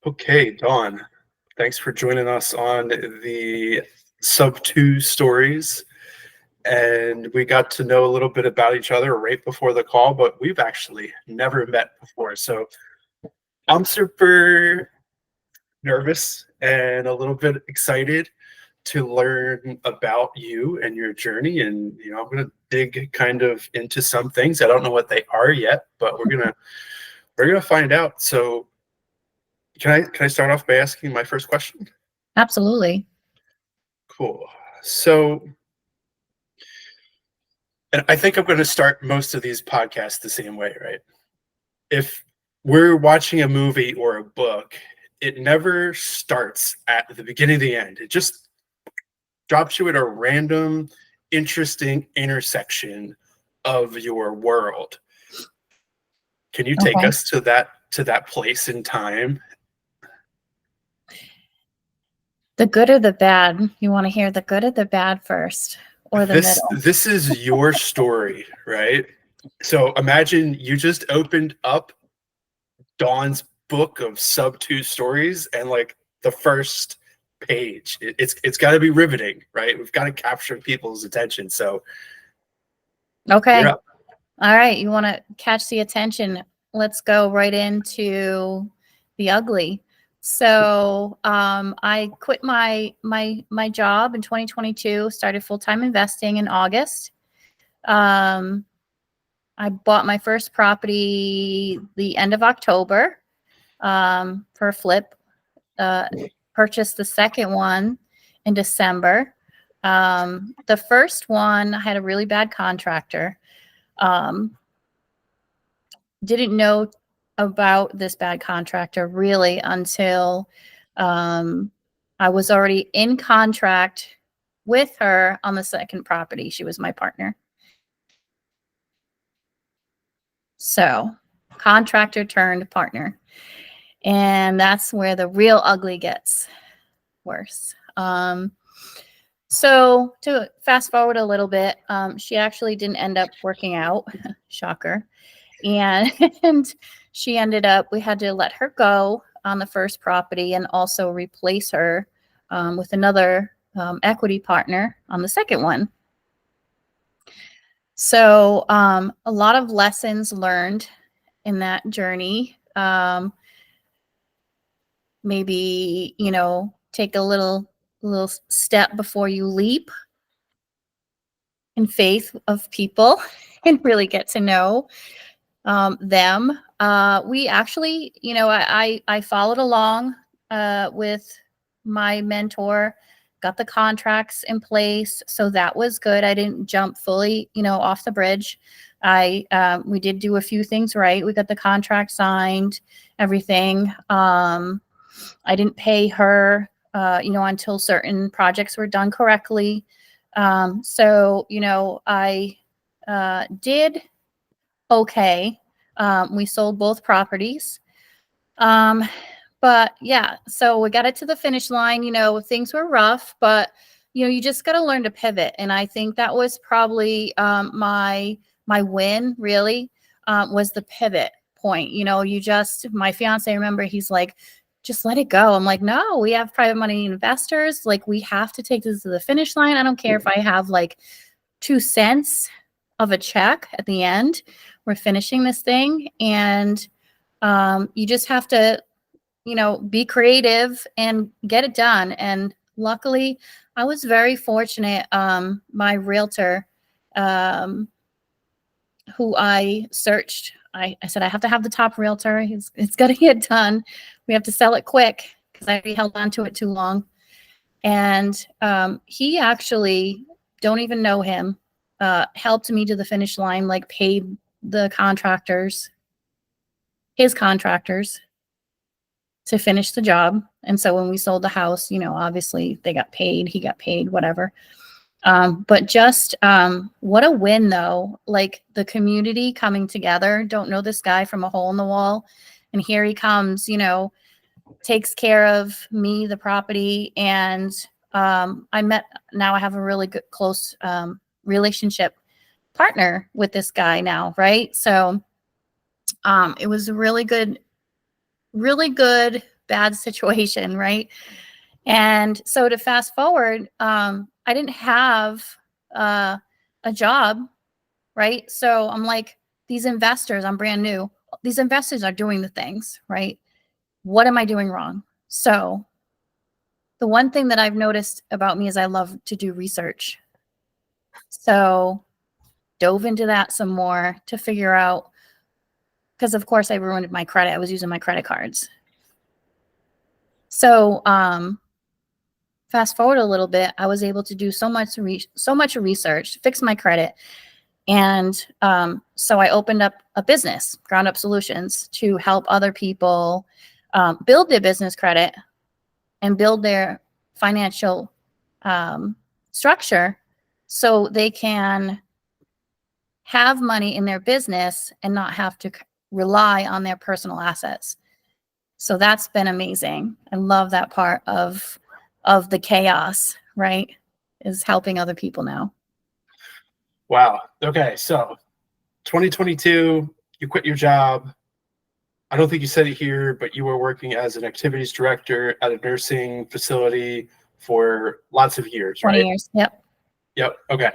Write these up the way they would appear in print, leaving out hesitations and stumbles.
Okay, Dawn, thanks for joining us on the Subto stories. And we got to know a little bit about each other right before the call, but we've actually never met before. So I'm super nervous and a little bit excited to learn about you and your journey. And I'm gonna dig kind of into some things. I don't know what they are yet, but we're gonna find out. So can I start off by asking my first question? Absolutely. Cool. So, and I think I'm going to start most of these podcasts the same way, right? If we're watching a movie or a book, it never starts at the beginning of the end. It just drops you at a random, interesting intersection of your world. Can you take Okay. us to that place in time? The good or the bad? You want to hear the good or the bad first, or the This middle? this is your story, right? So imagine you just opened up Dawn's book of Subto stories, and like the first page, it's got to be riveting, right? We've got to capture people's attention. So you're Okay. up. All right. You want to catch the attention? Let's go right into the ugly. So, I quit my job in 2022. Started full time investing in August. Um, I bought my first property the end of October for a flip. Purchased the second one in December. The first one, I had a really bad contractor. Um, didn't know about this bad contractor really until I was already in contract with her on the second property. She was my partner. So, contractor turned partner. And that's where the real ugly gets worse. So to fast forward a little bit, she actually didn't end up working out. Shocker. And, and she ended up, we had to let her go on the first property and also replace her with another equity partner on the second one. So a lot of lessons learned in that journey. Maybe, take a little step before you leap in faith of people and really get to know them. We actually, I followed along with my mentor, got the contracts in place, so that was good. I didn't jump fully, off the bridge. We did do a few things right. We got the contract signed, everything. I didn't pay her, until certain projects were done correctly. So, I did okay. We sold both properties. But yeah, so we got it to the finish line. Things were rough, but you just got to learn to pivot. And I think that was probably my win. Really, was the pivot point. My fiance, remember, he's like, just let it go. I'm like, no, we have private money investors. Like, we have to take this to the finish line. I don't care if I have like 2 cents of a check at the end. We're finishing this thing. And you just have to, be creative and get it done. And luckily, I was very fortunate. My realtor, who I searched, I said, I have to have the top realtor. It's got to get done. We have to sell it quick because I already held on to it too long. And he actually, don't even know him, helped me to the finish line, like paid the contractors, his contractors, to finish the job. And so when we sold the house, obviously they got paid, he got paid, whatever. But just what a win, though. Like, the community coming together. Don't know this guy from a hole in the wall, and here he comes, takes care of me, the property. And now I have a really good, close relationship partner with this guy now, right? So it was a really good bad situation, right? And so to fast forward, I didn't have a job, right? So I'm like, these investors, I'm brand new. These investors are doing the things, right? What am I doing wrong? So the one thing that I've noticed about me is I love to do research. So dove into that some more to figure out, because of course I ruined my credit. I was using my credit cards. So fast forward a little bit, I was able to do so much research, fix my credit. And so I opened up a business, Ground Up Solutions, to help other people build their business credit and build their financial structure so they can have money in their business and not have to rely on their personal assets. So that's been amazing. I love that part of the chaos, right? Is helping other people now. Wow. Okay. So 2022, you quit your job. I don't think you said it here, but you were working as an activities director at a nursing facility for lots of years, 20 right? years. Yep. Yep. Okay.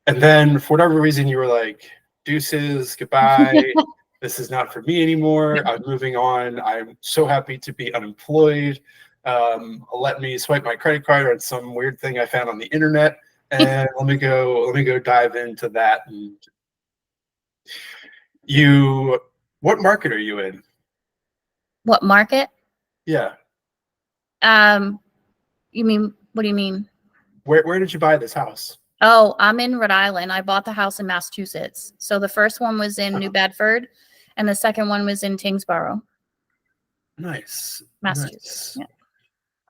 And then for whatever reason, you were like, deuces, goodbye. This is not for me anymore. I'm moving on. I'm so happy to be unemployed. Let me swipe my credit card on some weird thing I found on the internet, and let me go dive into that. And what market are you in? What market? Yeah. You mean, what do you mean? Where did you buy this house? Oh, I'm in Rhode Island. I bought the house in Massachusetts. So the first one was in New Bedford, and the second one was in Tingsboro, Nice. Massachusetts. Nice. Yeah.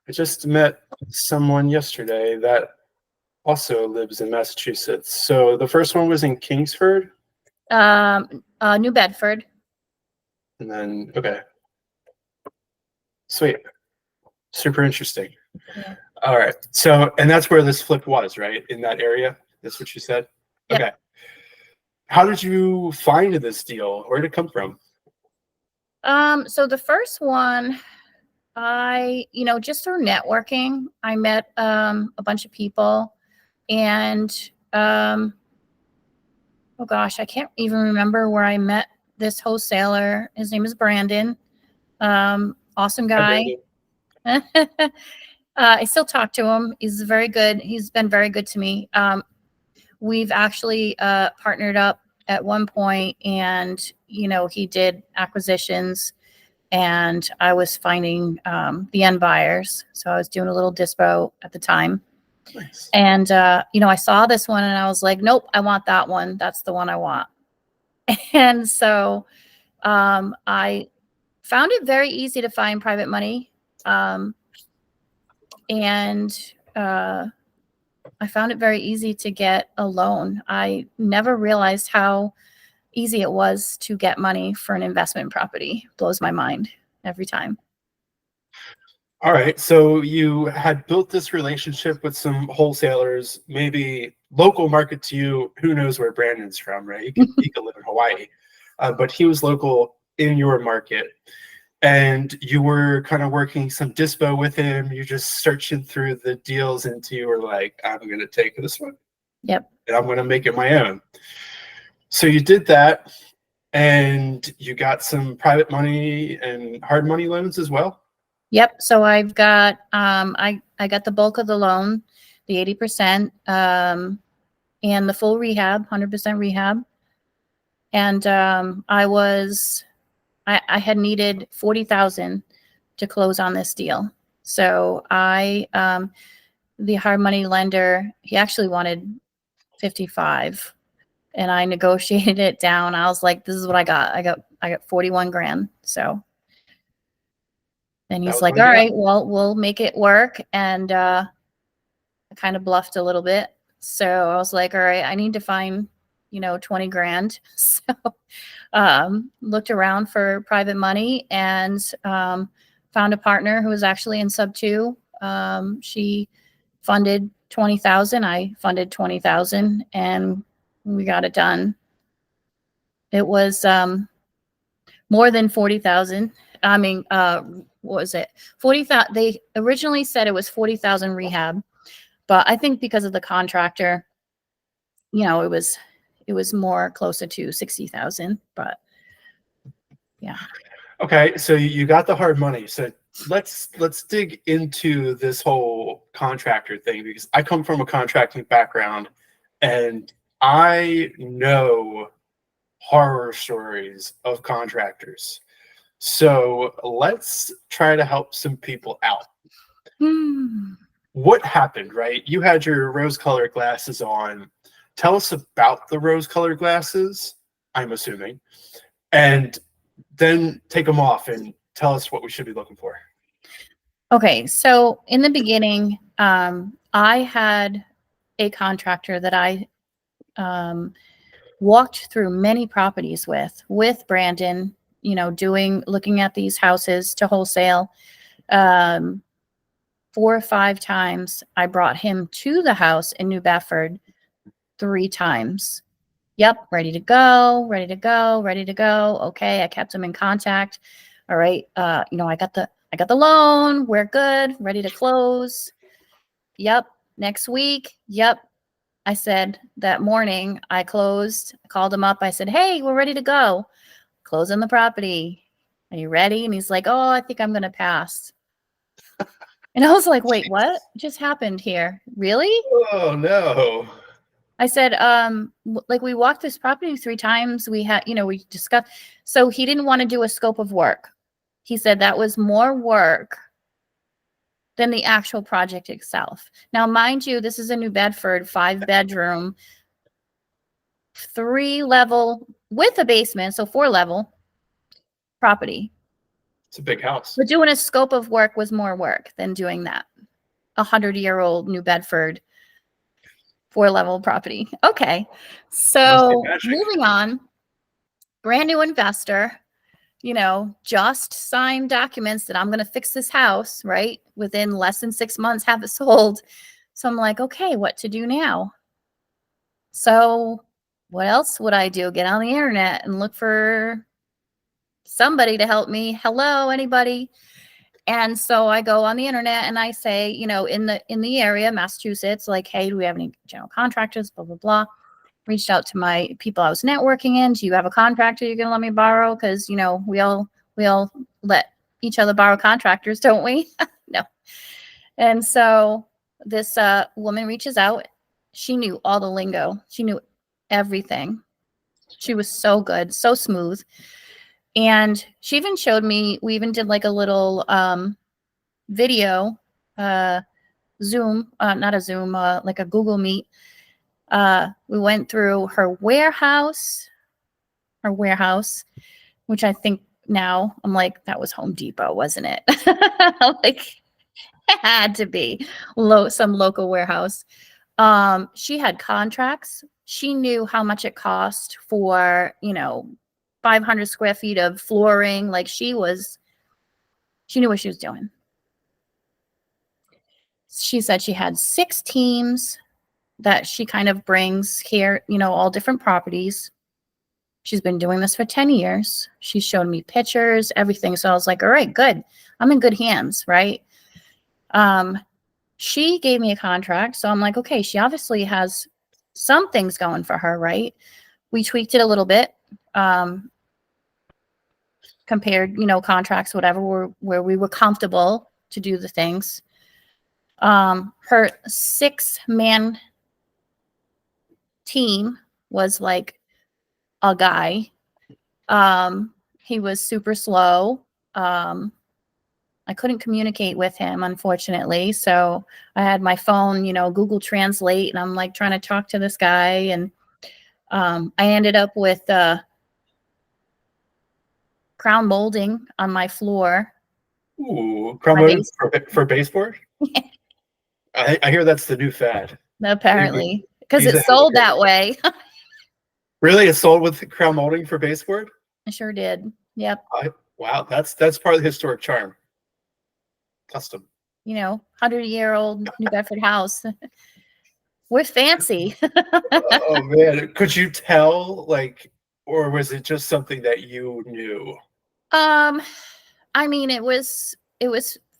I just met someone yesterday that also lives in Massachusetts. So the first one was in Kingsford, New Bedford. and then okay, sweet, super interesting. Yeah. All right, so and that's where this flip was, right? In that area. That's what you said. Yep. Okay. How did you find this deal? Where did it come from? So the first one, just through networking, I met a bunch of people, and oh gosh, I can't even remember where I met this wholesaler. His name is Brandon. Awesome guy. I still talk to him. He's very good. He's been very good to me. We've actually partnered up at one point, and he did acquisitions, and I was finding the end buyers. So I was doing a little dispo at the time. Nice. And I saw this one, and I was like, nope, I want that one. That's the one I want. And so I found it very easy to find private money. And I found it very easy to get a loan. I never realized how easy it was to get money for an investment property. Blows my mind every time. All right, so you had built this relationship with some wholesalers, maybe local market to you. Who knows where Brandon's from, right? He could live in Hawaii, but he was local in your market, and you were kind of working some dispo with him. You're just searching through the deals, and you were like, I'm going to take this one. Yep. And I'm going to make it my own. So you did that, and you got some private money and hard money loans as well. Yep. So I've got I got the bulk of the loan, the 80%, and the full rehab, 100% rehab. And I had needed 40,000 to close on this deal. So the hard money lender, he actually wanted 55, and I negotiated it down. I was like, this is what I got. I got 41 grand. So and he's like, all right, well, we'll make it work. And I kind of bluffed a little bit. So I was like, all right, I need to find, 20 grand. So looked around for private money, and found a partner who was actually in Subto. She funded 20,000. I funded 20,000, and we got it done. It was more than 40,000. I mean, what was it? 40,000. They originally said it was 40,000 rehab, but I think because of the contractor, you know, it was more closer to 60,000. But yeah. Okay, so you got the hard money. So let's dig into this whole contractor thing, because I come from a contracting background and I know horror stories of contractors. So let's try to help some people out. Hmm. What happened, right? You had your rose-colored glasses on. Tell us about the rose-colored glasses, I'm assuming, and then take them off and tell us what we should be looking for. Okay, so in the beginning, I had a contractor that I walked through many properties with Brandon, you know, looking at these houses to wholesale. 4 or 5 times I brought him to the house in New Bedford. 3 times. Yep, ready to go, ready to go, ready to go. Okay, I kept him in contact. All right, you know, I got the loan. We're good, ready to close. Yep, next week. Yep. I said that morning I closed, I called him up. I said, "Hey, we're ready to go. Closing the property. Are you ready?" And he's like, "Oh, I think I'm going to pass." And I was like, "Wait, what just happened here? Really?" Oh no. I said, like we walked this property 3 times. We had, you know, we discussed. So he didn't want to do a scope of work. He said that was more work than the actual project itself. Now, mind you, this is a New Bedford 5-bedroom, 3-level with a basement, so 4-level property. It's a big house. But doing a scope of work was more work than doing that. 100-year-old New Bedford 4-level property. Okay. So moving on, brand new investor, you know, just signed documents that I'm going to fix this house, right? Within less than 6 months, have it sold. So I'm like, okay, what to do now? So what else would I do? Get on the internet and look for somebody to help me. Hello, anybody? And so I go on the internet and I say, you know, in the area, Massachusetts, like, hey, do we have any general contractors? Blah, blah, blah. Reached out to my people I was networking in. Do you have a contractor you're gonna let me borrow? Because, you know, we all let each other borrow contractors, don't we? No. And so this woman reaches out. She knew all the lingo. She knew everything. She was so good, so smooth. And she even showed me, we even did like a little video, Zoom, not a Zoom, like a Google Meet. We went through her warehouse, which I think now I'm like, that was Home Depot, wasn't it? Like, it had to be some local warehouse. She had contracts. She knew how much it cost for, you know, 500 square feet of flooring. Like she knew what she was doing. She said she had 6 teams that she kind of brings here, you know, all different properties. She's been doing this for 10 years. She showed me pictures, everything. So I was like, all right, good. I'm in good hands, right? She gave me a contract. So I'm like, okay, she obviously has some things going for her, right? We tweaked it a little bit. Compared, you know, contracts, whatever, where we were comfortable to do the things. Her 6-man team was like a guy. He was super slow. I couldn't communicate with him, unfortunately. So I had my phone, you know, Google Translate, and I'm like trying to talk to this guy. And I ended up with crown molding on my floor. Ooh, crown molding for baseboard? I hear that's the new fad. Apparently, because it sold that way. Really? It sold with crown molding for baseboard? I sure did. Yep. Wow, that's part of the historic charm. Custom. You know, 100-year-old New Bedford house. We're fancy. Oh man, could you tell, like, or was it just something that you knew? I I mean, it was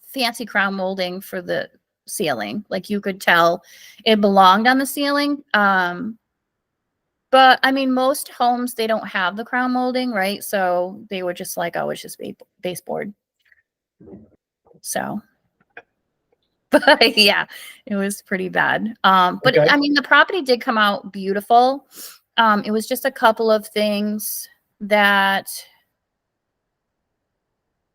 fancy crown molding for the ceiling. Like you could tell it belonged on the ceiling. But I mean, most homes, they don't have the crown molding, right? So they were just like, oh, it's just baseboard. So, but yeah, it was pretty bad. But Okay. I mean, the property did come out beautiful. It was just a couple of things that,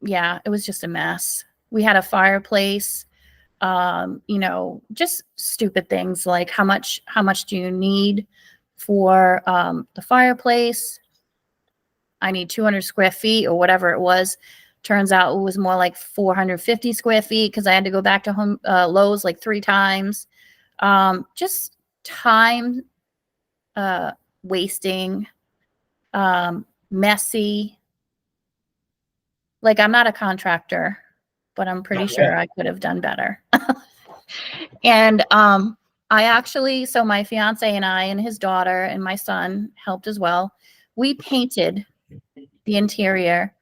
yeah, it was just a mess. We had a fireplace, you know, just stupid things like how much do you need for the fireplace? I need 200 square feet or whatever it was. Turns out it was more like 450 square feet because I had to go back to home Lowe's like 3 times. Just time wasting, messy. Like I'm not a contractor, but I'm pretty sure I could have done better. And I actually, so my fiance and I and his daughter and my son helped as well. We painted the interior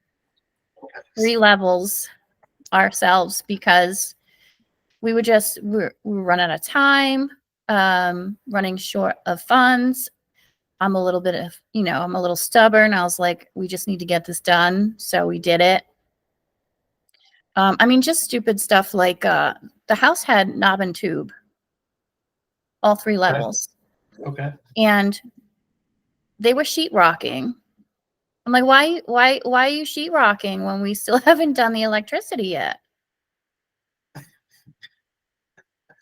3 levels ourselves because we were run out of time, running short of funds. I'm a little bit of, you know, I'm a little stubborn. I was like, we just need to get this done. So we did it. I mean, just stupid stuff like the house had knob and tube, all 3 levels. Okay. And they were sheetrocking. I'm like, why are you sheetrocking when we still haven't done the electricity yet?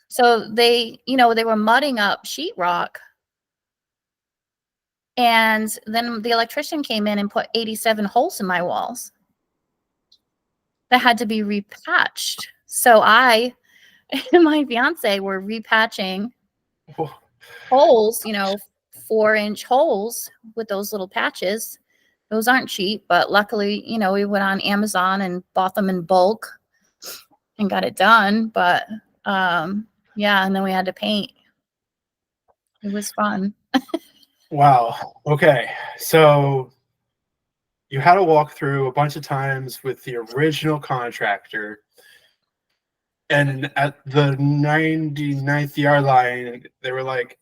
So they, you know, they were mudding up sheetrock. And then the electrician came in and put 87 holes in my walls that had to be repatched. So I and my fiance were repatching holes, you know, 4-inch holes with those little patches. Those aren't cheap, but luckily, you know, we went on Amazon and bought them in bulk and got it done. But yeah, and then we had to paint. It was fun. Wow. Okay. So you had to walk through a bunch of times with the original contractor. And at the 99th yard line, they were like,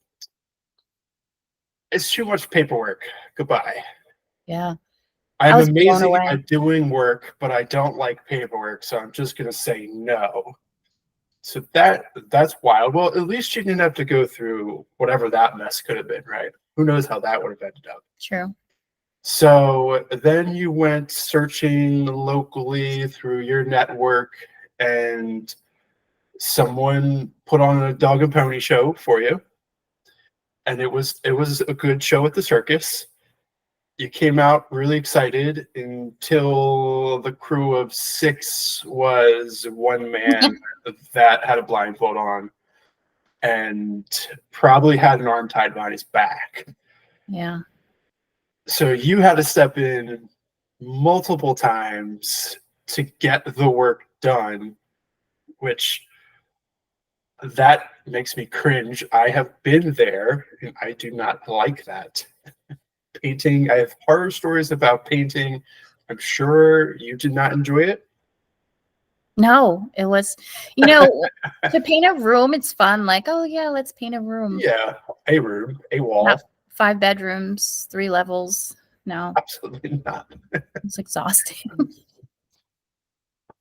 it's too much paperwork. Goodbye. Yeah. I I'm was blown amazing away. at doing work, but I don't like paperwork, so I'm just gonna say no. So that's wild. Well, at least you didn't have to go through whatever that mess could have been, right? Who knows how that would have ended up. True. So then you went searching locally through your network, and someone put on a dog and pony show for you, and it was a good show at the circus. You came out really excited until the crew of 6 was one man that had a blindfold on and probably had an arm tied behind his back. Yeah. So you had to step in multiple times to get the work done, which that makes me cringe. I have been there and I do not like that. Painting, I have horror stories about painting. I'm sure you did not enjoy it. No, it was, you know, to paint a room, it's fun. Like, oh yeah, let's paint a room. Yeah, a room, a wall. Not 5 bedrooms, 3 levels. No, Absolutely not. it's exhausting.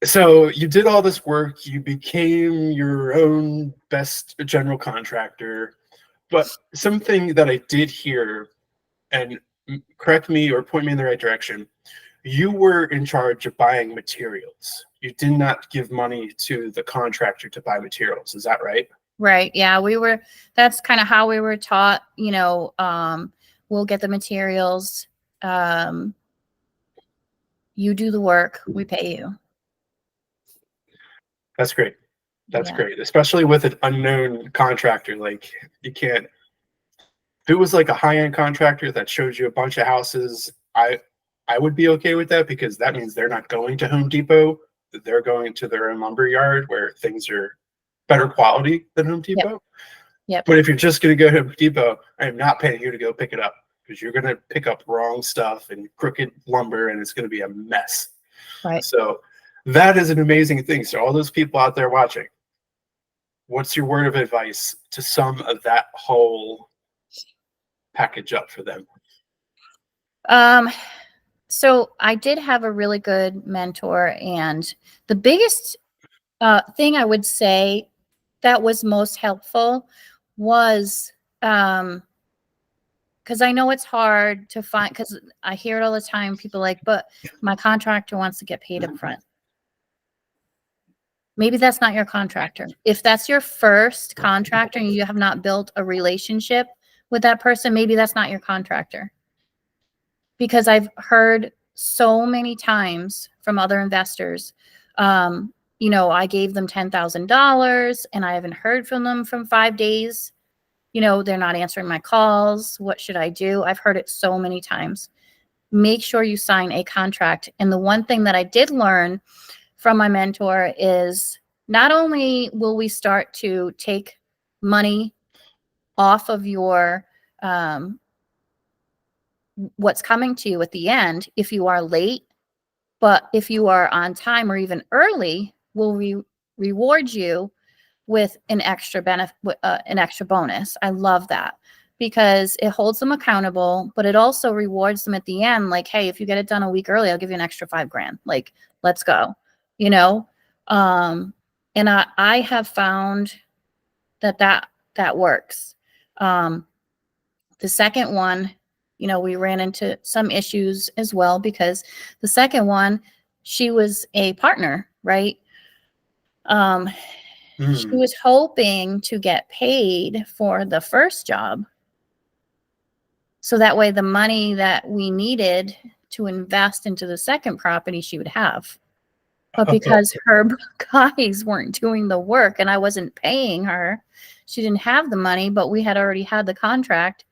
So you did all this work. You became your own best general contractor. But something that I did hear, and correct me or point me in the right direction, you were in charge of buying materials. You did not give money to the contractor to buy materials. Is that right? Right. Yeah, that's kind of how we were taught, you know, we'll get the materials. You do the work, we pay you. That's great. That's great, especially with an unknown contractor. Like you can't. If it was like a high-end contractor that shows you a bunch of houses, I would be okay with that because that means they're not going to Home Depot. They're going to their own lumber yard where things are better quality than Home Depot. Yep. But if you're just going to go to Home Depot, I am not paying you to go pick it up because you're going to pick up wrong stuff and crooked lumber and it's going to be a mess. Right. So That is an amazing thing. So all those people out there watching, what's your word of advice to sum of that whole package up for them? So I did have a really good mentor, and the biggest thing I would say that was most helpful was because I know it's hard to find, because I hear it all the time. People like, but my contractor wants to get paid up front. Maybe that's not your contractor. If that's your first contractor and you have not built a relationship with that person, maybe that's not your contractor. Because I've heard so many times from other investors, I gave them $10,000 and I haven't heard from them from 5 days. They're not answering my calls. What should I do? I've heard it so many times. Make sure you sign a contract. And the one thing that I did learn from my mentor is not only will we start to take money off of your what's coming to you at the end if you are late, but if you are on time or even early, we'll reward you with an extra benefit, an extra bonus. I love that because it holds them accountable, but it also rewards them at the end. Like, hey, if you get it done a week early, I'll give you an extra $5,000. Like, let's go, and I have found that works. The second one, we ran into some issues as well because the second one, she was a partner, right? She was hoping to get paid for the first job. So that way the money that we needed to invest into the second property, she would have. But because her guys weren't doing the work and I wasn't paying her, she didn't have the money, but we had already had the contract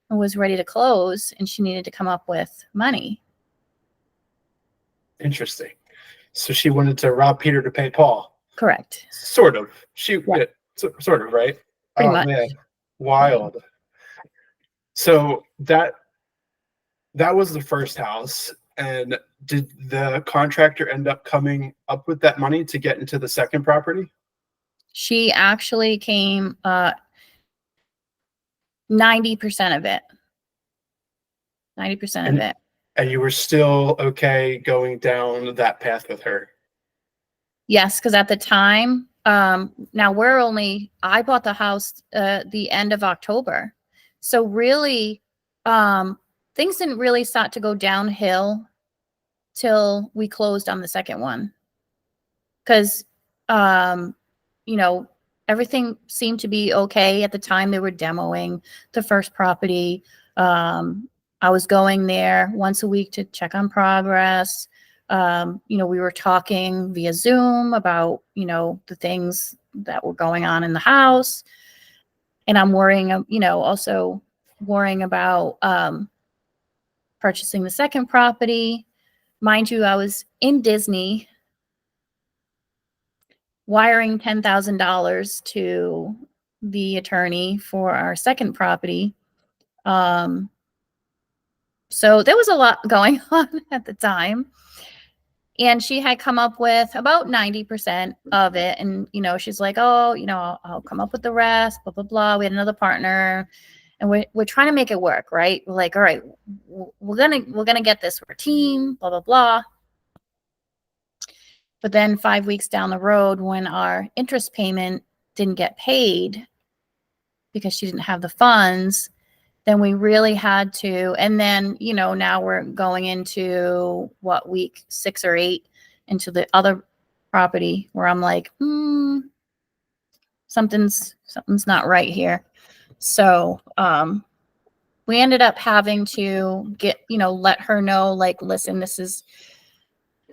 and was ready to close, and she needed to come up with money. Interesting. So she wanted to rob Peter to pay Paul. Correct. Sort of. Sort of, right? Pretty much. Man, wild. So that was the first house. And did the contractor end up coming up with that money to get into the second property? She actually came 90% of it. 90% of it. And you were still okay going down that path with her? Yes, because at the time, now I bought the house the end of October. So really, things didn't really start to go downhill till we closed on the second one. Because, everything seemed to be okay at the time. They were demoing the first property. I was going there once a week to check on progress. We were talking via Zoom about, the things that were going on in the house. And I'm also worrying about purchasing the second property. Mind you, I was in Disney wiring $10,000 to the attorney for our second property. So there was a lot going on at the time. And she had come up with about 90% of it. And, she's like, oh, I'll come up with the rest, blah, blah, blah. We had another partner and we're trying to make it work, right? We're like, all right, we're going to get this. We're a team, blah, blah, blah. But then 5 weeks down the road, when our interest payment didn't get paid because she didn't have the funds, then we really had to. And then, now we're going into week 6 or 8 into the other property where I'm like, something's not right here. So we ended up having to let her know, like, listen,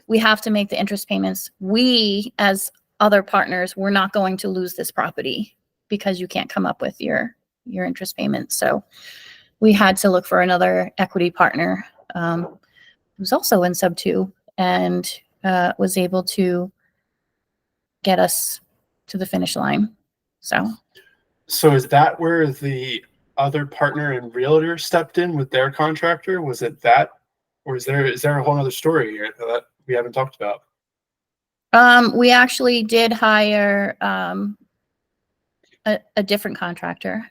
we have to make the interest payments. We, as other partners, we're not going to lose this property because you can't come up with your interest payments. So we had to look for another equity partner who's also in Subto and was able to get us to the finish line. So is that where the other partner and realtor stepped in with their contractor? Was it that, or is there a whole other story here that we haven't talked about? We actually did hire a different contractor.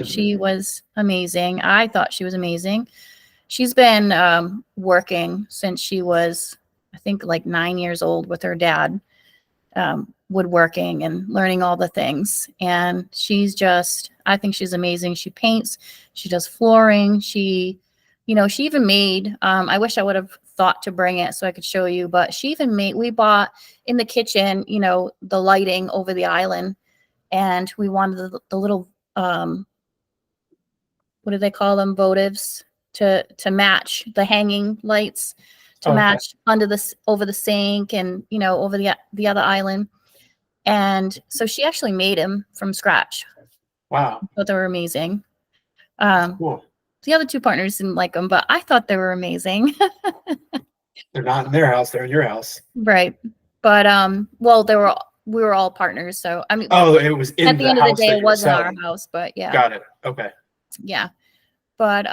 She was amazing. I thought she was amazing. She's been working since she was, I think, like 9 years old with her dad, woodworking and learning all the things. And she's just, I think she's amazing. She paints, she does flooring. She even made, I wish I would have thought to bring it so I could show you, but she even made, we bought in the kitchen, the lighting over the island, and we wanted the little, what do they call them? Votives to match the hanging lights, to match over the sink and, over the other island. And so she actually made them from scratch. Wow. I thought they were amazing. Cool. The other two partners didn't like them, but I thought they were amazing. They're not in their house, they're in your house. Right. But well, we were all partners, so I mean, oh, it was in at the end of the day, that it wasn't our house, but yeah. Got it. Okay. Yeah. But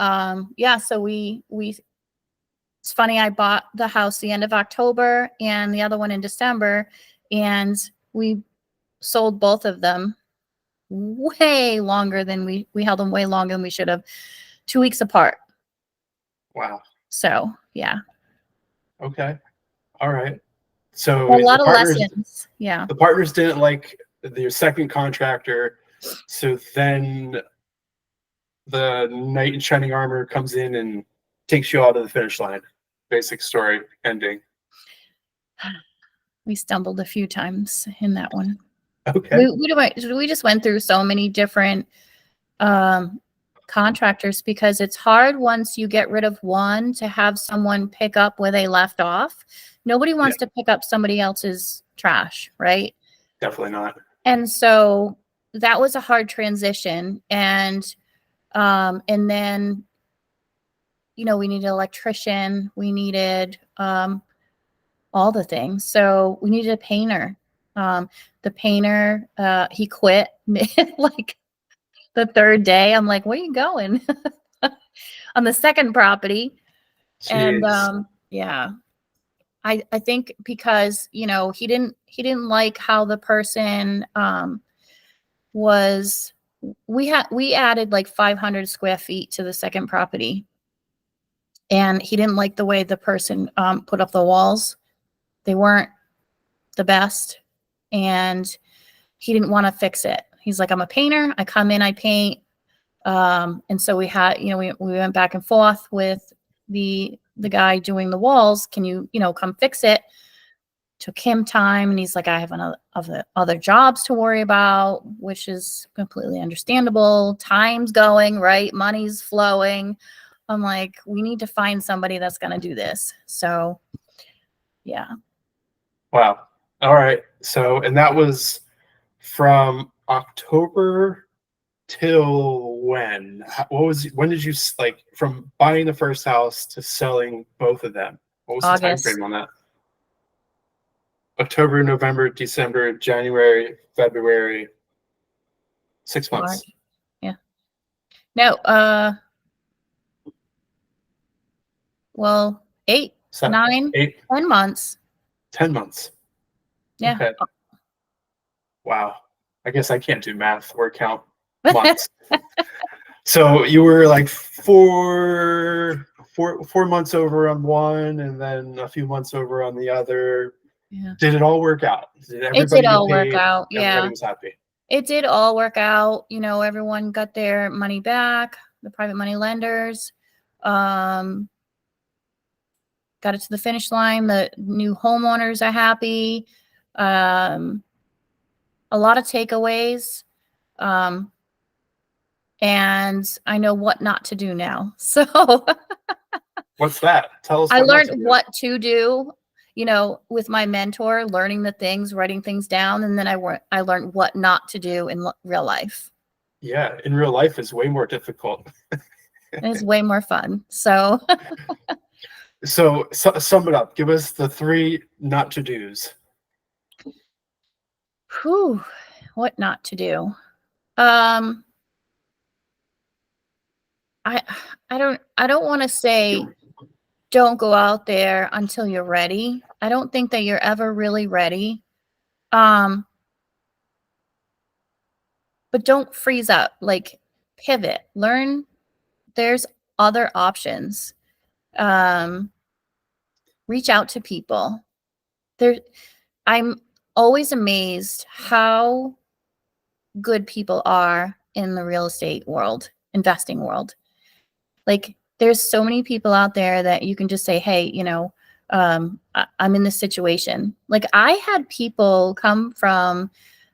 yeah, so we it's funny, I bought the house the end of October and the other one in December, and we sold both of them way longer than we held them way longer than we should have, 2 weeks apart. Wow. So yeah. Okay. All right. So a lot of lessons. Yeah. The partners didn't like their second contractor, so then the knight in shining armor comes in and takes you all to the finish line. Basic story ending. We stumbled a few times in that one. Okay. We just went through so many different contractors, because it's hard once you get rid of one to have someone pick up where they left off. Nobody wants to pick up somebody else's trash, right? Definitely not. And so that was a hard transition. And then, we needed an electrician, we needed all the things. So we needed a painter. The painter, he quit like the third day. I'm like, where are you going? On the second property. Jeez. And yeah, I think because, he didn't like how the person was. We added like 500 square feet to the second property, and he didn't like the way the person put up the walls. They weren't the best, and he didn't want to fix it. He's like, I'm a painter. I come in, I paint. And so we had, we went back and forth with the guy doing the walls. Can you, come fix it? Took him time, and he's like, I have other jobs to worry about, which is completely understandable. Time's going, right? Money's flowing. I'm like, we need to find somebody that's going to do this. So, yeah. Wow. All right. So, and that was from October till when? When did you, like, from buying the first house to selling both of them? What was August. the time frame on that? October, November, December, January, February. 6 months. March. Yeah. No, well, 8, 9, 10 months. 10 months. Yeah. Okay. Wow. I guess I can't do math or count months. So you were like four months over on one, and then a few months over on the other. Yeah. Did it all work out? It did all work out. Yeah. Everybody was happy. It did all work out. Everyone got their money back, the private money lenders. Got it to the finish line. The new homeowners are happy. A lot of takeaways. And I know what not to do now. So what's that? Tell us. I learned what to do, with my mentor, learning the things, writing things down. And then I learned what not to do in real life. Yeah. In real life is way more difficult. It's way more fun. So, so sum it up. Give us the 3 not to do's. Whew, what not to do. I don't want to say don't go out there until you're ready. I don't think that you're ever really ready. But don't freeze up. Like, pivot. Learn there's other options. Reach out to people. I'm always amazed how good people are in the real estate world, investing world. Like, there's so many people out there that you can just say, hey, I'm in this situation. Like, I had people come from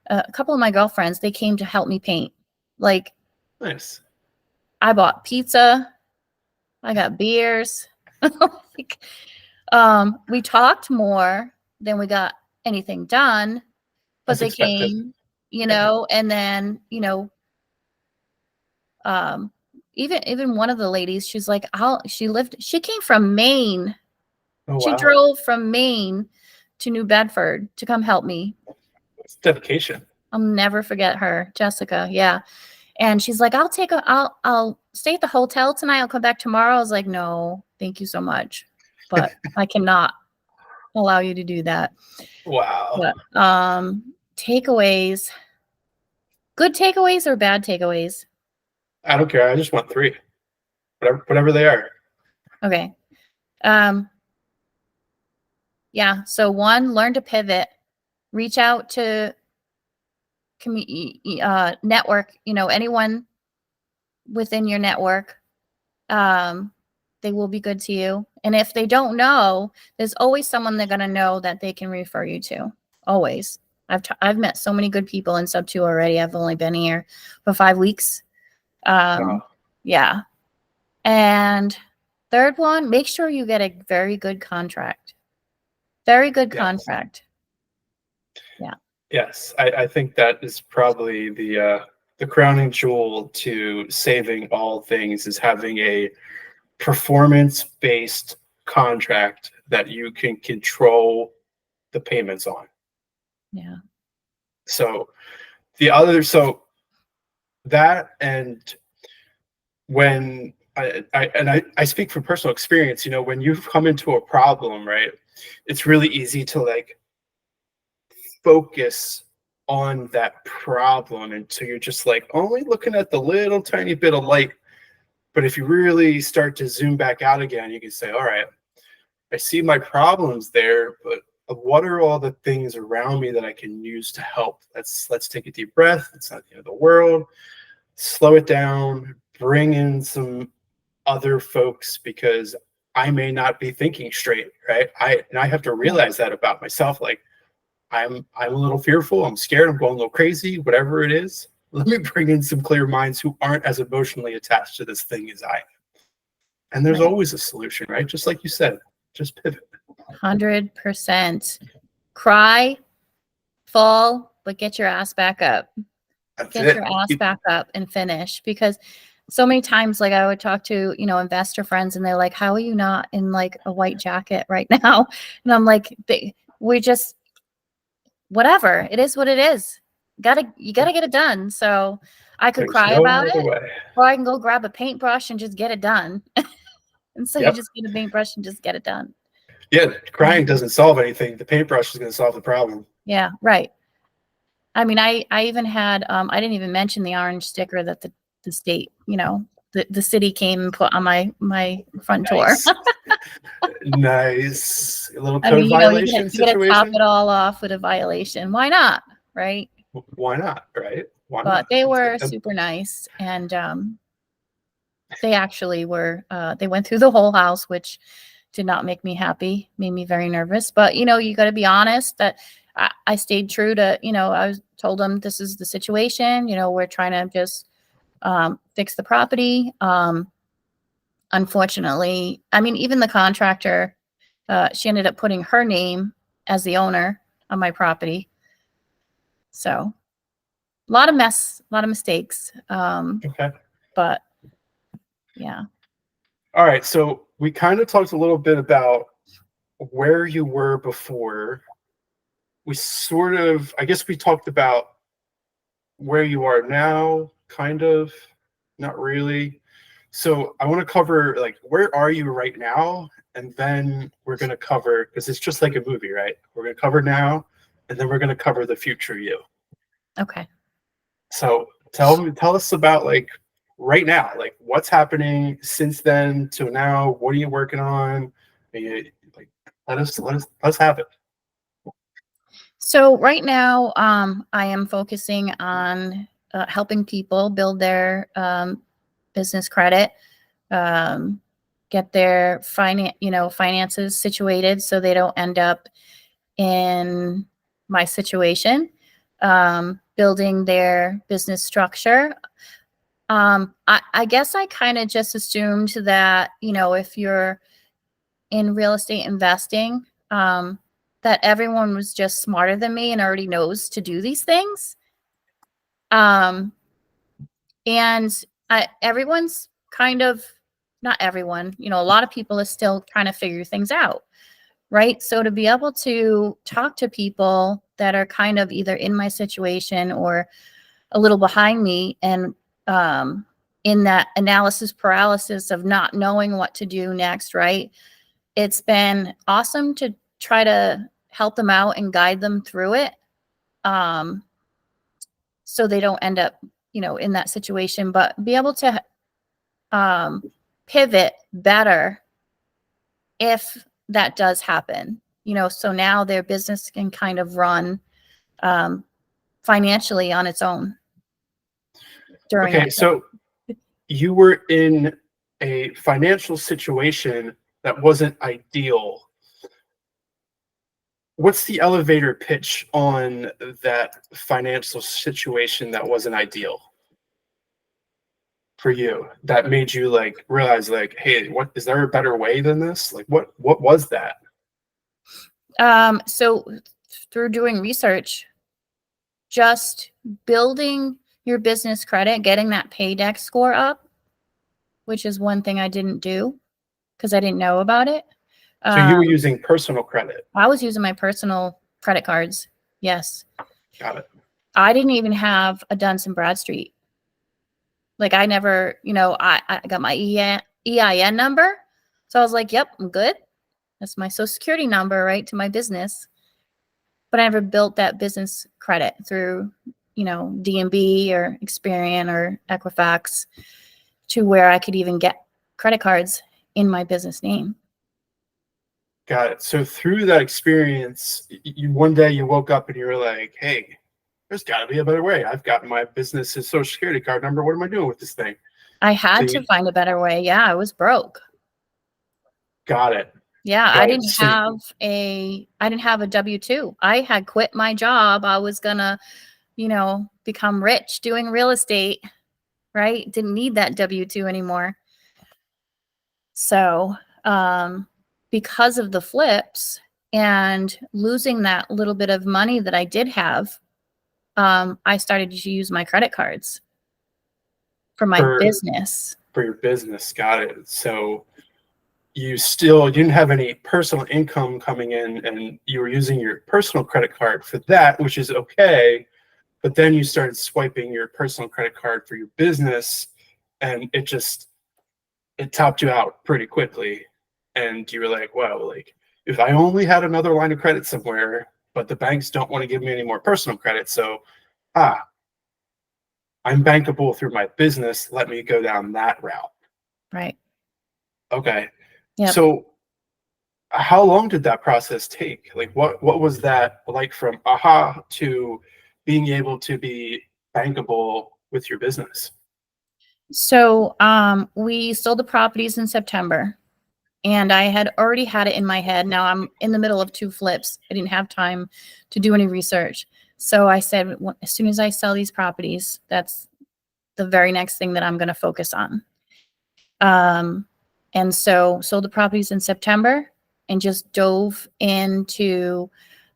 a couple of my girlfriends, they came to help me paint. Like, Nice. I bought pizza, I got beers. Like, we talked more than we got anything done, but As they expected. came, Yeah. and then, even one of the ladies, she's like, she came from Maine. Oh, She wow. drove from Maine to New Bedford to come help me. It's dedication. I'll never forget her, Jessica. Yeah. And she's like, I'll stay at the hotel tonight. I'll come back tomorrow. I was like, no, thank you so much. But I cannot allow you to do that. Wow. But takeaways, good takeaways or bad takeaways? I don't care. I just want 3. Whatever they are. Okay. Yeah. So 1, learn to pivot, reach out to network, anyone within your network. They will be good to you. And if they don't know, there's always someone they're going to know that they can refer you to. Always. I've met so many good people in Subto already. I've only been here for 5 weeks. Wow. Yeah. And third one, make sure you get a very good contract. Very good contract. Yeah. Yes. I think that is probably the crowning jewel to saving all things, is having a performance-based contract that you can control the payments on. Yeah. So that, and when I speak from personal experience, when you've come into a problem, right, it's really easy to like focus on that problem until you're just like only looking at the little tiny bit of light. But if you really start to zoom back out again, you can say, all right, I see my problems there, but what are all the things around me that I can use to help? Let's take a deep breath. It's not the end of the world. Slow it down, bring in some other folks, because I may not be thinking straight, right? I have to realize that about myself. Like, I'm a little fearful, I'm scared, I'm going a little crazy, whatever it is. Let me bring in some clear minds who aren't as emotionally attached to this thing as I am. And there's Right. always a solution, right? Just like you said, just pivot. 100%. Cry, fall, but get your ass back up. Get your ass back up and finish. Because so many times, like, I would talk to, investor friends, and they're like, how are you not in like a white jacket right now? And I'm like, we just, whatever. It is what it is. You gotta get it done. So I could There's cry no about other it, way. or I can go grab a paintbrush and just get it done. And so you just get a paintbrush and just get it done. Yeah, crying doesn't solve anything. The paintbrush is going to solve the problem. Yeah, right. I mean, I even had, I didn't even mention the orange sticker that the state, the city came and put on my front door. Nice. A little I code mean, violation you gotta top situation. it all off with a violation. Why not? Right? Why not? Right? Why But not? they Let's were get them. super nice, and they actually were. They went through the whole house, which did not make me happy. Made me very nervous. But you got to be honest that I stayed true to. I told them this is the situation. We're trying to just fix the property. Unfortunately, I mean, even the contractor, she ended up putting her name as the owner of my property. So a lot of mess, a lot of mistakes. Okay. But yeah. All right. So we kind of talked a little bit about where you were before. I guess we talked about where you are now, kind of, not really. So I want to cover like where are you right now, and then we're going to cover, because it's just like a movie, right? We're going to cover now, and then we're going to cover the future you. Okay. So tell us about like right now, like what's happening since then to now. What are you working on? Are you, like let's have it. So right now, I am focusing on helping people build their business credit, um, get their finances situated so they don't end up in my situation, building their business structure. I guess I kind of just assumed that, if you're in real estate investing, that everyone was just smarter than me and already knows to do these things. Um, and everyone's kind of, not everyone, a lot of people are still trying to figure things out. Right. So to be able to talk to people that are kind of either in my situation or a little behind me, and in that analysis paralysis of not knowing what to do next, right? It's been awesome to try to help them out and guide them through it, so they don't end up, in that situation, but be able to pivot better if that does happen. So now their business can kind of run financially on its own during Okay, that. so you were in a financial situation that wasn't ideal. What's the elevator pitch on that financial situation that wasn't ideal for you, that made you like realize like, hey, what is there a better way than this? Like what was that? So through doing research, just building your business credit, getting that paydex score up, which is one thing I didn't do because I didn't know about it. So you were using personal credit. I was using my personal credit cards. Yes. Got it. I didn't even have a Duns and Bradstreet. Like I never, I got my EIN number. So I was like, yep, I'm good. That's my social security number, right, to my business. But I never built that business credit through, DMB or Experian or Equifax to where I could even get credit cards in my business name. Got it. So through that experience, you one day you woke up and you were like, hey, there's got to be a better way. I've got my business's social security card number. What am I doing with this thing? I had to find a better way. Yeah, I was broke. Got it. Yeah, I didn't have a W-2. I had quit my job. I was gonna, become rich doing real estate, right? Didn't need that W-2 anymore. So, because of the flips and losing that little bit of money that I did have, I started to use my credit cards for my business. For your business. Got it. So you didn't have any personal income coming in and you were using your personal credit card for that, which is okay. But then you started swiping your personal credit card for your business and it topped you out pretty quickly. And you were like, wow, like if I only had another line of credit somewhere, but the banks don't want to give me any more personal credit. So, I'm bankable through my business. Let me go down that route. Right. Okay. Yep. So how long did that process take? Like what was that like from aha to being able to be bankable with your business? So we sold the properties in September and I had already had it in my head. Now I'm in the middle of 2 flips. I didn't have time to do any research. So I said, as soon as I sell these properties, that's the very next thing that I'm going to focus on. And so sold the properties in September and just dove into,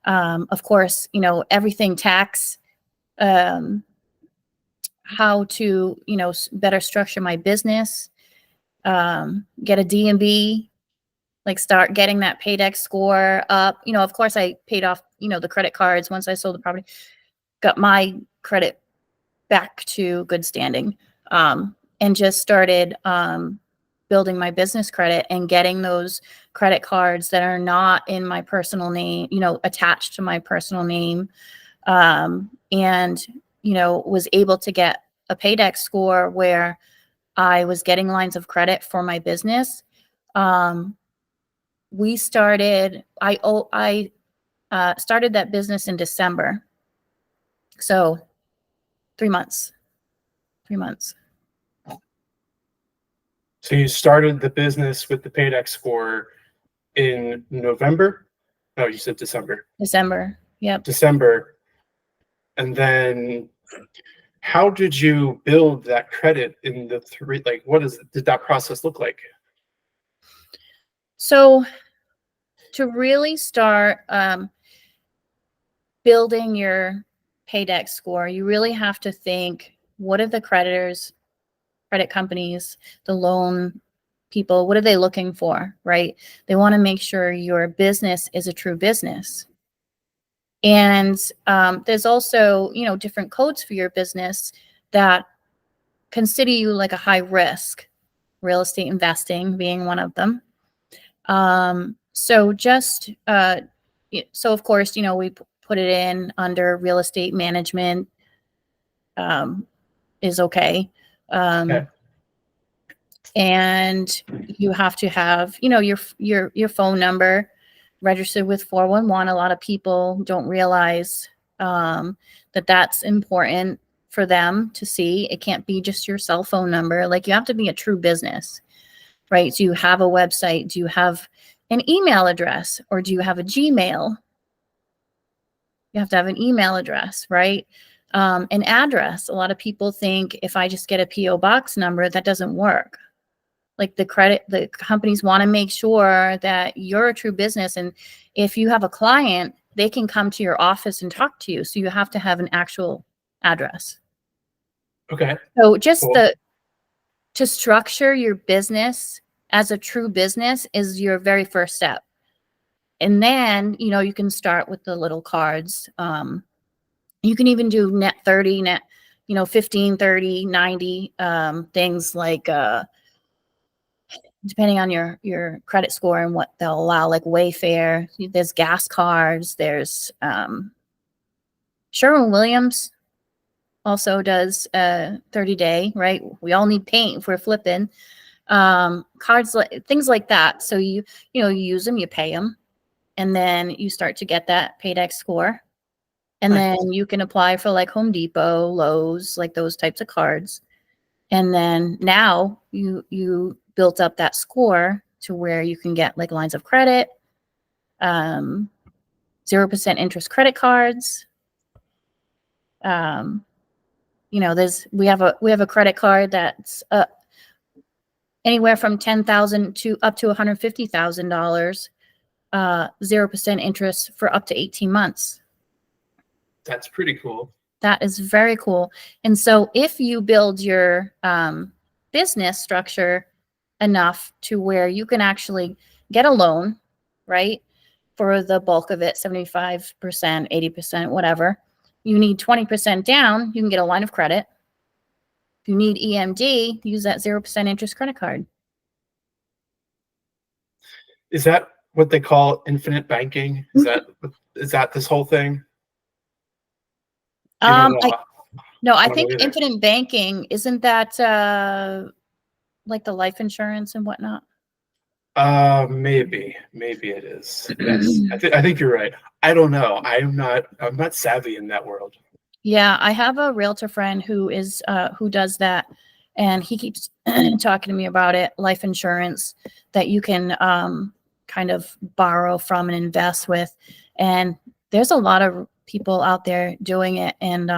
of course, everything tax, how to, better structure my business, get a DMB, like start getting that paydex score up. Of course I paid off, the credit cards once I sold the property, got my credit back to good standing. and just started building my business credit and getting those credit cards that are not in my personal name, attached to my personal name. And, was able to get a Paydex score where I was getting lines of credit for my business. We started, I started that business in December. So 3 months. So you started the business with the Paydex score in November? No, you said December. December. Yep. December. And then how did you build that credit in the three, like did that process look like? So to really start building your Paydex score, you really have to think, what are the creditors, credit companies, the loan people, what are they looking for, right? They want to make sure your business is a true business. And there's also, different codes for your business that consider you like a high risk, real estate investing being one of them. So of course, we put it in under real estate management is okay. Okay. And you have to have, your phone number registered with 411. A lot of people don't realize that that's important for them to see. It can't be just your cell phone number. Like, you have to be a true business, right? Do you have a website? Do you have an email address, or do you have a Gmail? You have to have an email address, right? An address. A lot of people think if I just get a PO box number, that doesn't work. Like, the companies want to make sure that you're a true business. And if you have a client, they can come to your office and talk to you. So you have to have an actual address. Okay. So just Cool. to structure your business as a true business is your very first step. And then, you can start with the little cards. You can even do net 30, net, 15, 30, 90, things like, depending on your credit score and what they'll allow, like Wayfair. There's gas cards. There's Sherwin-Williams also does a 30-day, right? We all need paint if we're flipping. Cards, things like that. So you use them, you pay them, and then you start to get that Paydex score. And Nice. then you can apply for like Home Depot, Lowe's, like those types of cards. And then now you built up that score to where you can get like lines of credit, 0% interest credit cards. We have a credit card that's anywhere from $10,000 to up to $150,000, 0% interest for up to 18 months. That's pretty cool. That is very cool. And so if you build your business structure enough to where you can actually get a loan, right, for the bulk of it, 75%, 80%, whatever, you need 20% down, you can get a line of credit. If you need EMD, use that 0% interest credit card. Is that what they call infinite banking? Is that this whole thing? No, I think infinite banking, isn't that like the life insurance and whatnot? Maybe it is. Yes, I think you're right. I don't know. I'm not savvy in that world. Yeah, I have a realtor friend who does that, and he keeps talking to me about it. Life insurance that you can kind of borrow from and invest with, and there's a lot of people out there doing it. And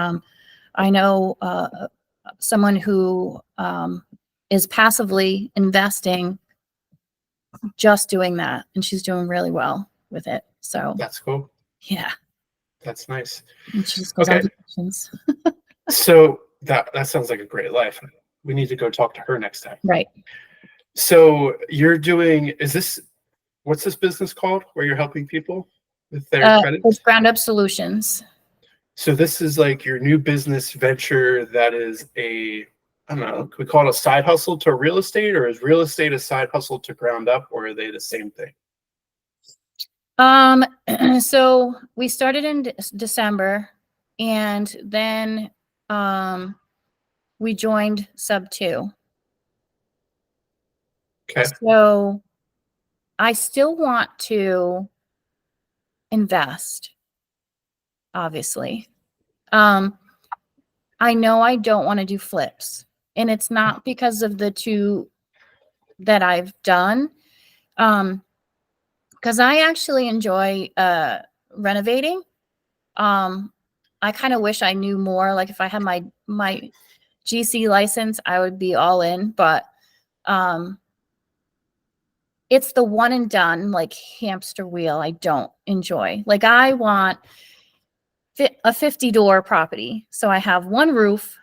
I know someone who is passively investing, just doing that, and she's doing really well with it. So that's cool. Yeah, that's nice. And she just goes on vacations. So that sounds like a great life. We need to go talk to her next time. Right. So you're doing, what's this business called where you're helping people with their credit? It's Ground Up Solutions. So this is like your new business venture that is a I don't know, can we call it a side hustle to real estate, or is real estate a side hustle to ground up, or are they the same thing? So we started in December, and then we joined Subto. Okay. So I still want to invest, obviously. I know I don't want to do flips, and it's not because of the two that I've done. Because I actually enjoy renovating. I kind of wish I knew more. Like if I had my GC license, I would be all in. But it's the one and done, like hamster wheel, I don't enjoy. Like I want a 50-door property. So I have one roof,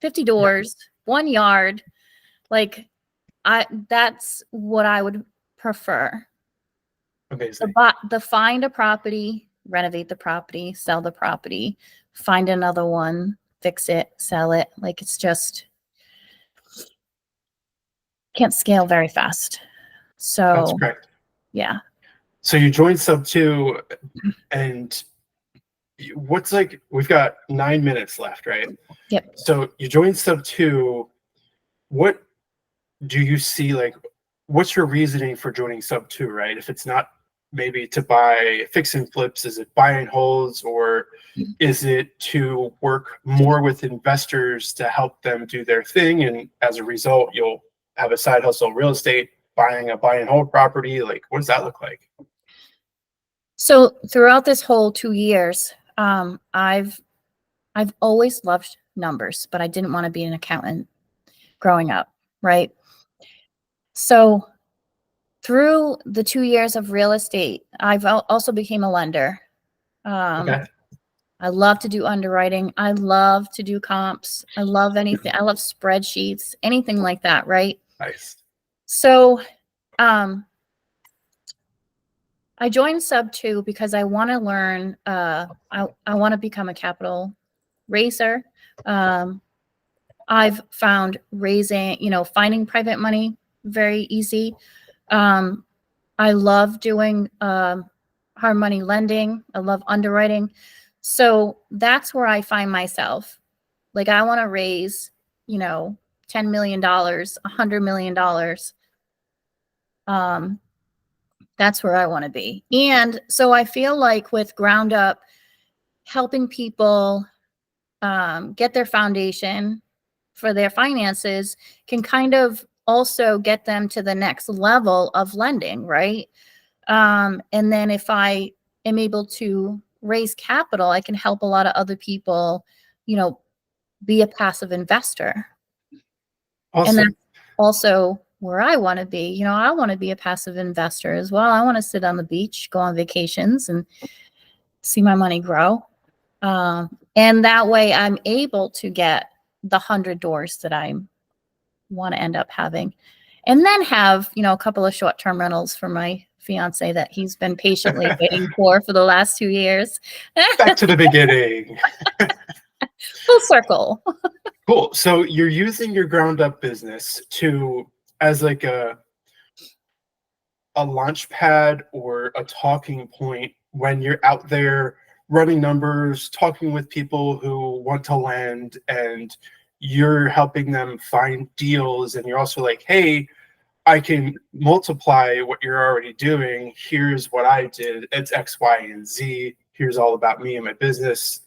50 doors, one yard. Like that's what I would prefer. Amazing. The find a property, renovate the property, sell the property, find another one, fix it, sell it. Like it's just can't scale very fast. That's So correct. yeah. So you joined Subto, and what's like, we've got 9 minutes left, right? Yep. So you joined Subto. What do you see, like, what's your reasoning for joining Subto, right? If it's not maybe to buy fix and flips, is it buy and holds, or is it to work more with investors to help them do their thing, and as a result you'll have a side hustle real estate, buying a buy and hold property? Like, what does that look like? So throughout this whole 2 years, I've always loved numbers, but I didn't want to be an accountant growing up, right? So through the 2 years of real estate, I've also became a lender. Okay. I love to do underwriting. I love to do comps. I love anything. I love spreadsheets, anything like that, right? Nice. So I joined Subto because I want to learn. I want to become a capital raiser. I've found finding private money very easy. I love doing hard money lending. I love underwriting. So that's where I find myself. Like I want to raise, $10 million, $100 million. That's where I want to be. And so I feel like with Ground Up, helping people get their foundation for their finances can kind of also get them to the next level of lending, right? And then if I am able to raise capital, I can help a lot of other people, be a passive investor. Awesome. And that's also where I want to be. I want to be a passive investor as well. I want to sit on the beach, go on vacations, and see my money grow. And that way I'm able to get the 100 doors that I want to end up having. And then have, a couple of short-term rentals for my fiance that he's been patiently waiting for the last 2 years. Back to the beginning. Full circle. Cool. So you're using your ground up business as like a launch pad or a talking point when you're out there running numbers, talking with people who want to land, and you're helping them find deals. And you're also like, hey, I can multiply what you're already doing. Here's what I did. It's X, Y, and Z. Here's all about me and my business.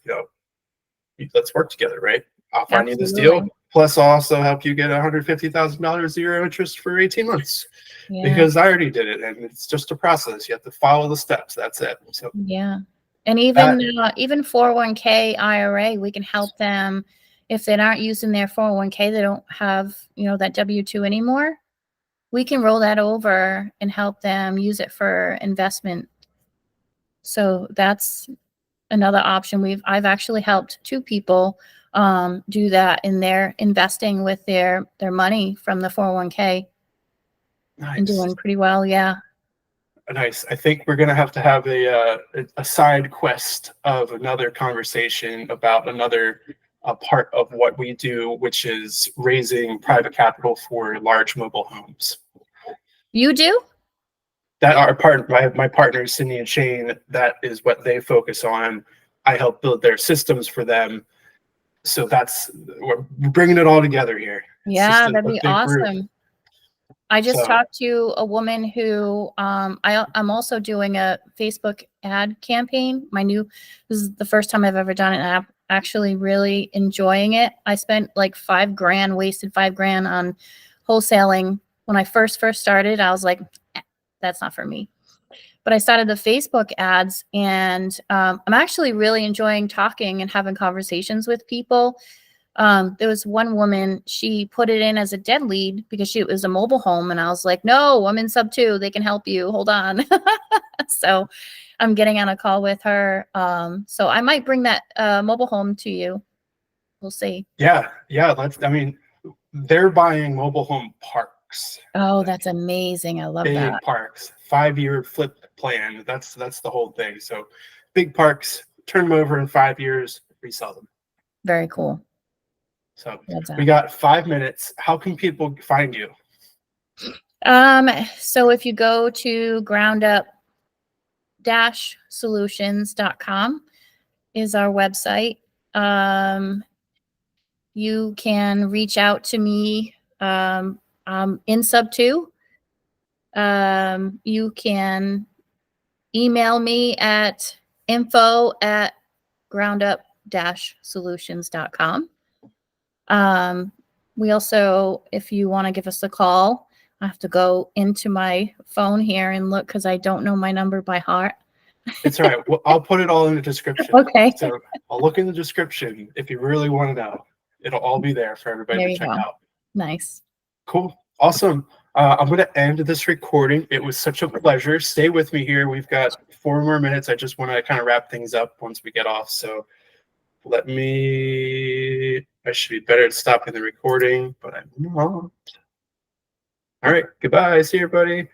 Let's work together, right? I'll find you this deal. Plus, I'll also help you get $150,000 zero interest for 18 months. Yeah. Because I already did it, and it's just a process. You have to follow the steps. That's it. So yeah, and even 401k IRA, we can help them if they aren't using their 401k. They don't have that W-2 anymore. We can roll that over and help them use it for investment. So that's another option. I've actually helped 2 people do that, and they're investing with their money from the 401k. Nice. And doing pretty well. Yeah. Nice. I think we're gonna have a side quest of another conversation about another a part of what we do, which is raising private capital for large mobile homes. You do? That are my partners, Cindy and Shane, that is what they focus on. I help build their systems for them. So we're bringing it all together here. Yeah, that'd be awesome. Group. I just talked to a woman who I'm also doing a Facebook ad campaign. This is the first time I've ever done it, and I'm actually really enjoying it. I spent like $5,000, wasted $5,000 on wholesaling. When I first started, I was like, that's not for me. But I started the Facebook ads, and I'm actually really enjoying talking and having conversations with people. There was one woman, she put it in as a dead lead because it was a mobile home. And I was like, no, I'm in Subto. They can help you. Hold on. So I'm getting on a call with her. So I might bring that mobile home to you. We'll see. Yeah. They're buying mobile home parks. Oh, that's amazing. I love that. Big parks, 5-year flip plan. That's the whole thing. So big parks, turn them over in 5 years, resell them. Very cool. So we got 5 minutes. How can people find you? So if you go to groundup-solutions.com is our website. You can reach out to me in Subto. You can email me at info@groundup-solutions.com. We also, if you want to give us a call, I have to go into my phone here and look because I don't know my number by heart. It's all right. Well, I'll put it all in the description. Okay. So I'll look in the description if you really want to know. It'll all be there for everybody to check out. Nice. Cool. Awesome. I'm going to end this recording. It was such a pleasure. Stay with me here. We've got 4 more minutes. I just want to kind of wrap things up once we get off. So I should be better at stopping the recording, but I'm not. All right. Goodbye. See you, everybody.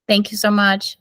Thank you so much.